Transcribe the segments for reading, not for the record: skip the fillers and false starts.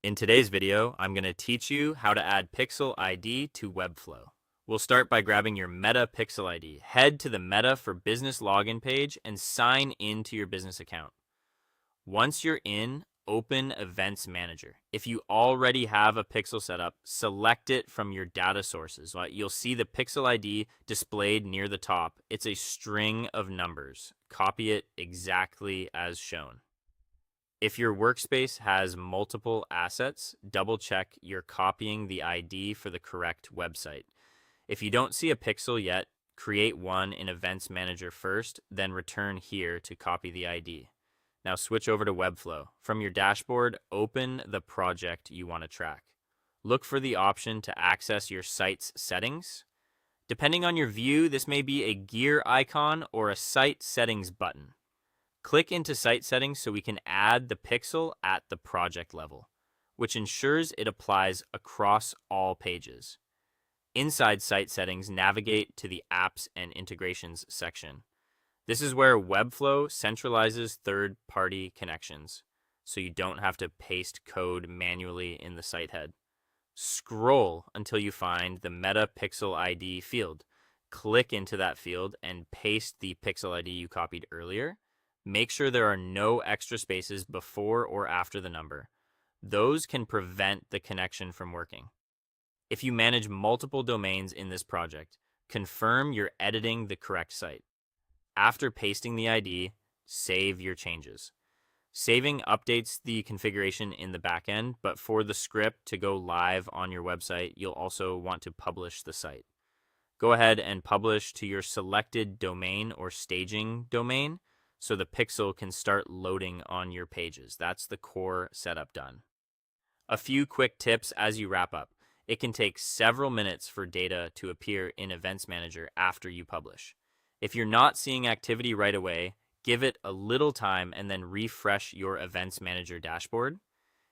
In today's video, I'm going to teach you how to add Pixel ID to Webflow. We'll start by grabbing your Meta Pixel ID. Head to the Meta for Business login page and sign into your business account. Once you're in, open Events Manager. If you already have a Pixel set up, select it from your data sources. You'll see the Pixel ID displayed near the top. It's a string of numbers. Copy it exactly as shown. If your workspace has multiple assets, double check you're copying the ID for the correct website. If you don't see a pixel yet, create one in Events Manager first, then return here to copy the ID. Now switch over to Webflow. From your dashboard, open the project you want to track. Look for the option to access your site's settings. Depending on your view, this may be a gear icon or a site settings button. Click into Site Settings so we can add the pixel at the project level, which ensures it applies across all pages. Inside Site Settings, navigate to the Apps and Integrations section. This is where Webflow centralizes third-party connections, so you don't have to paste code manually in the site head. Scroll until you find the Meta Pixel ID field. Click into that field and paste the pixel ID you copied earlier. Make sure there are no extra spaces before or after the number. Those can prevent the connection from working. If you manage multiple domains in this project, confirm you're editing the correct site. After pasting the ID, save your changes. Saving updates the configuration in the backend, but for the script to go live on your website, you'll also want to publish the site. Go ahead and publish to your selected domain or staging domain, so the pixel can start loading on your pages. That's the core setup done. A few quick tips as you wrap up. It can take several minutes for data to appear in Events Manager after you publish. If you're not seeing activity right away, give it a little time and then refresh your Events Manager dashboard.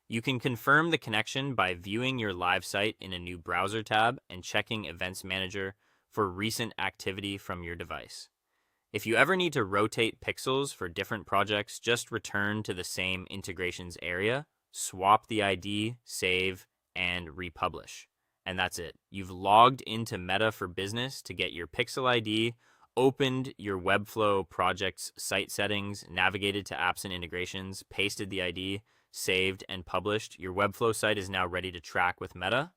You can confirm the connection by viewing your live site in a new browser tab and checking Events Manager for recent activity from your device. If you ever need to rotate pixels for different projects, just return to the same integrations area, swap the ID, save, and republish. And that's it. You've logged into Meta for Business to get your Pixel ID, opened your Webflow project's site settings, navigated to apps and integrations, pasted the ID, saved, and published. Your Webflow site is now ready to track with Meta.